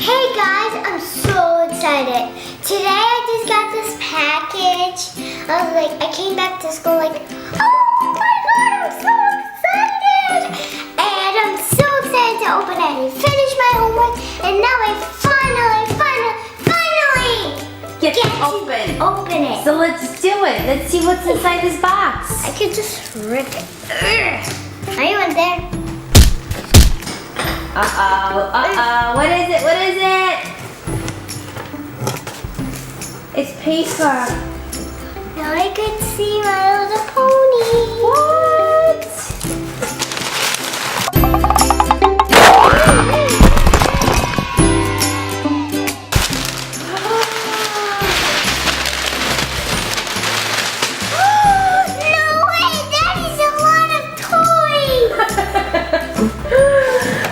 Hey guys, I'm so excited. Today I just got this package. I came back to school like, oh my god, I'm so excited. And I'm so excited to open it and finish my homework. And now I finally get to open it. So let's do it. Let's see what's inside this box. I could just rip it. Are you in there? Uh-oh. What is it? What is it? It's paper. Now I could see my little pony. What? No way! That is a lot of toys!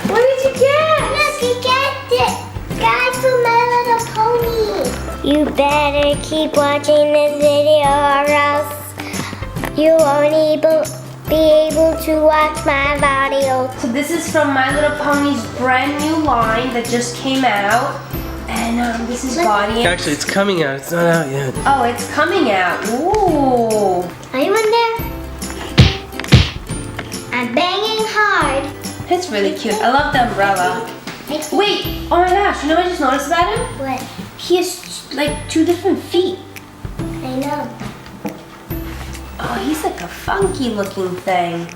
What did you get? Look, you get it! Guys, for My Little Pony. You better keep watching this video or else you won't be able to watch my video. So this is from My Little Pony's brand new line that just came out. And this is Bonnie. Actually, it's coming out. It's not out yet. Oh, it's coming out. Ooh. Are you in there? I'm banging hard. It's really cute. I love the umbrella. Wait, oh my gosh, you know what I just noticed about him? What? He has like 2 different feet. I know. Oh, he's like a funky looking thing.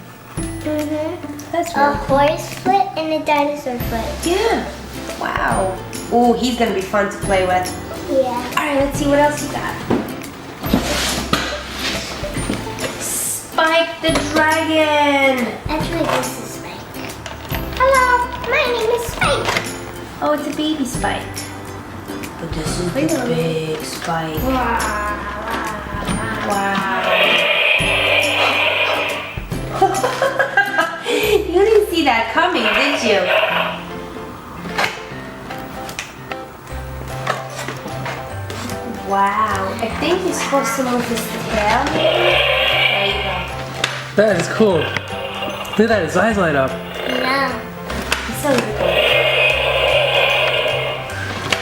That's A really cool. horse foot and a dinosaur foot. Yeah. Wow. Ooh, he's gonna be fun to play with. Yeah. Alright, let's see what else you got. Spike the Dragon. Actually, this is Spike. Hello, my name is Spike. Oh, it's a baby Spike. But this is the big Spike. Wow. You didn't see that coming, did you? Wow. I think you're supposed to move his tail. There you go. That is cool. Look at that, his eyes light up. No. It's so good.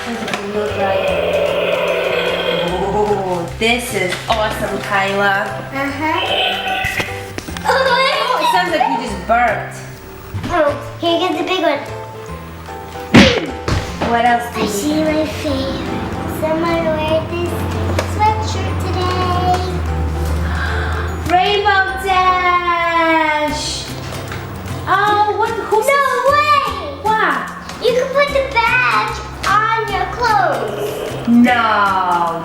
Sounds like a real dragon. Oh, this is awesome, Kyla. Oh, it sounds like you just burped. Oh, here gets the big one. What else do I you see my favorite. Someone wear this sweatshirt today. Rainbow Dash! Oh, what? Who's No way! What? You can put the badge on your clothes. No.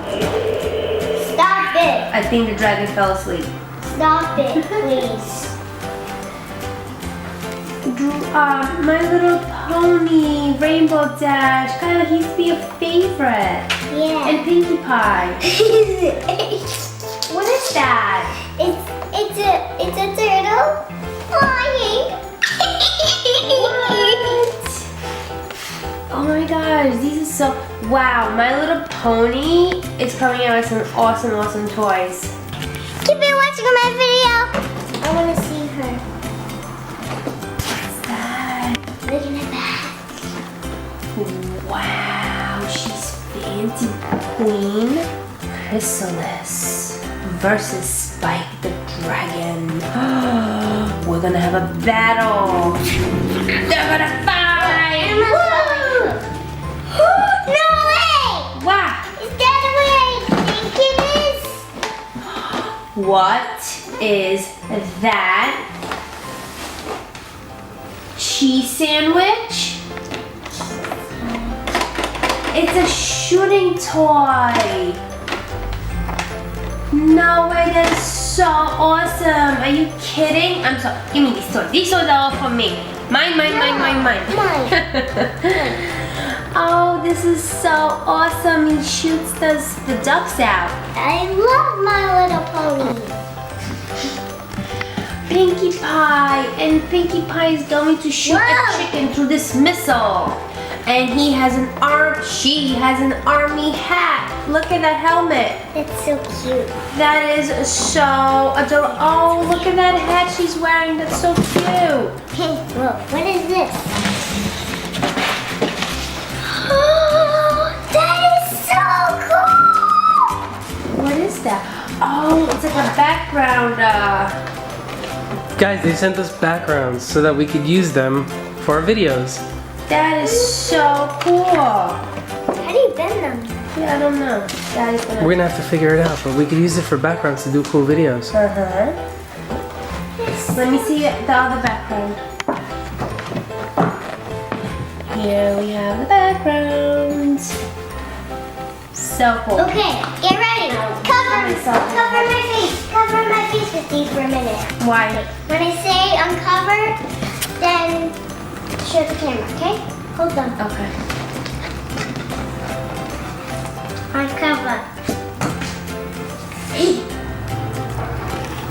Stop it. I think the dragon fell asleep. Stop it, please. My Little Pony, Rainbow Dash. Kyla, he used to be a favorite. Yeah. And Pinkie Pie. What is that? It's a turtle flying. Oh my gosh, these are so... Wow, My Little Pony is coming out with some awesome, awesome toys. Keep on watching my video. I want to see her. What's that? Look at my back. Wow, she's Fancy Queen Chrysalis versus Spike the Dragon. We're gonna have a battle. They're gonna fight. No way! Wow. Is that the way I think it is? What is that? Cheese sandwich? It's a shooting toy. No way, that is so awesome. Are you kidding? I'm so, give me these toys. These toys are all for me. Mine. Oh, this is so awesome. He shoots the ducks out. I love My Little Pony. Pinkie Pie, and Pinkie Pie is going to shoot a chicken through this missile. And he has an she has an army hat. Look at that helmet. It's so cute. That is so adorable. Oh, look at that hat she's wearing. That's so cute. Hey, whoa, what is this? background. Guys, they sent us backgrounds so that we could use them for our videos. That is so cool. How do you bend them? Yeah, I don't know. Daddy's gonna. We're gonna have to figure it out, but we could use it for backgrounds to do cool videos. Let me see the other background. Here we have the background. So cool. Okay, get ready. Cover my face. Cover my face with these for a minute. Why? When I say uncover, then show the camera, okay? Hold on. Okay. Uncover.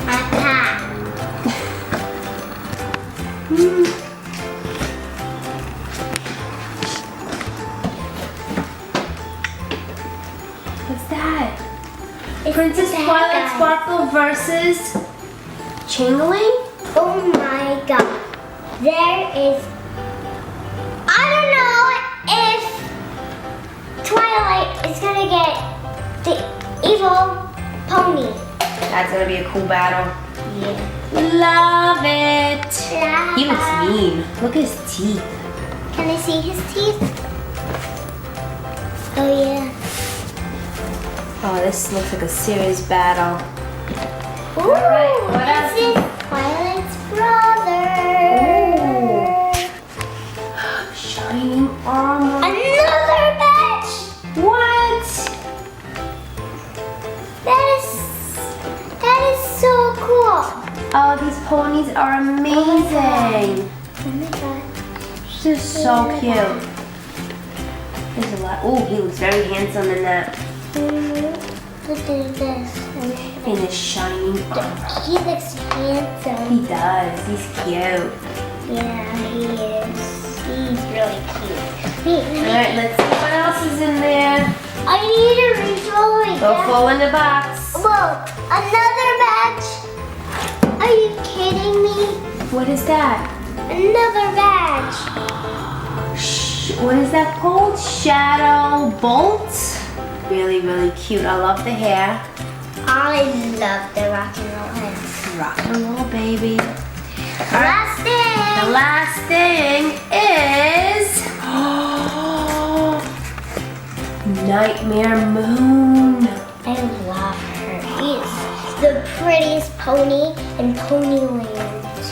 Uncover. What's that? It's Princess the bad Twilight guy. Sparkle versus Changeling? Oh my god. There is... I don't know if Twilight is gonna get the evil pony. That's gonna be a cool battle. Yeah. Love it. He looks mean. Look at his teeth. Can I see his teeth? Oh yeah. Oh, this looks like a serious battle. Ooh, Alright, what else? this is Twilight's brother. Shining armor. Another badge. What? That is so cool. Oh, these ponies are amazing. Oh my god. This is so cute. There's a lot. Oh, he looks very handsome in that. Look at this. In his shining armor. He looks handsome. He does. He's cute. Yeah, he is. He's really cute. Wait, Alright, let's see what else is in there. I need to reach all the way Go down. full in the box. Whoa, another badge. Are you kidding me? What is that? Another badge. What is that called? Shadow Bolt? Really, really cute. I love the hair. I love the rock and roll hair. Rock and roll, baby. Last thing. The last thing is Nightmare Moon. I love her. She's the prettiest pony in Ponyland.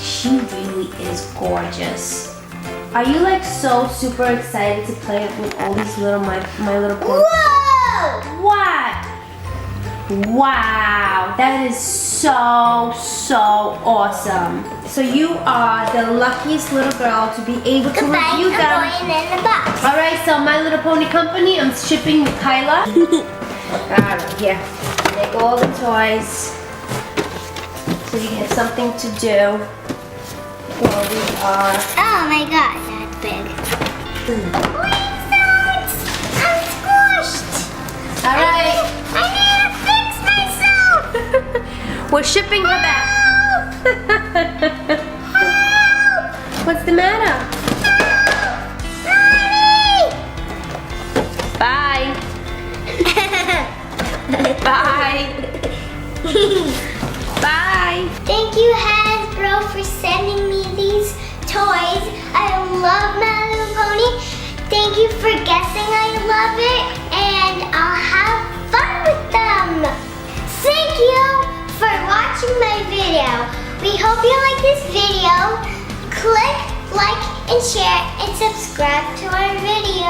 She really is gorgeous. Are you like so super excited to play with all these little My Little Pony? Whoa! What? Wow, that is so awesome. So you are the luckiest little girl to be able to Goodbye, review I'm them. going in the box. All right, so My Little Pony Company, I'm shipping with Kyla. Alright, here. Take all the toys. So you have something to do while we are... Oh my god, that's big. Wait, I'm squished. Alright, I need to fix myself. we're shipping her back. What's the matter? Bye. Bye. Bye. Thank you, Hasbro, for sending me these toys. I love My Little Pony. Thank you for guessing I love it, and I'll have fun with them. Thank you for watching my video. We hope you like this video. Click like and share and subscribe to our video.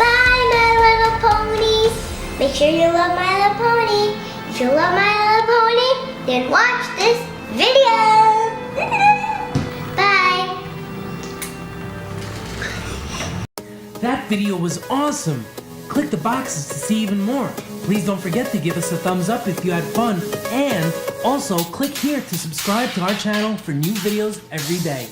Bye, My Little Ponies. Make sure you love My Little Pony. If you love My Little Pony, then watch this video. Bye. That video was awesome! Click the boxes to see even more. Please don't forget to give us a thumbs up if you had fun, and also click here to subscribe to our channel for new videos every day.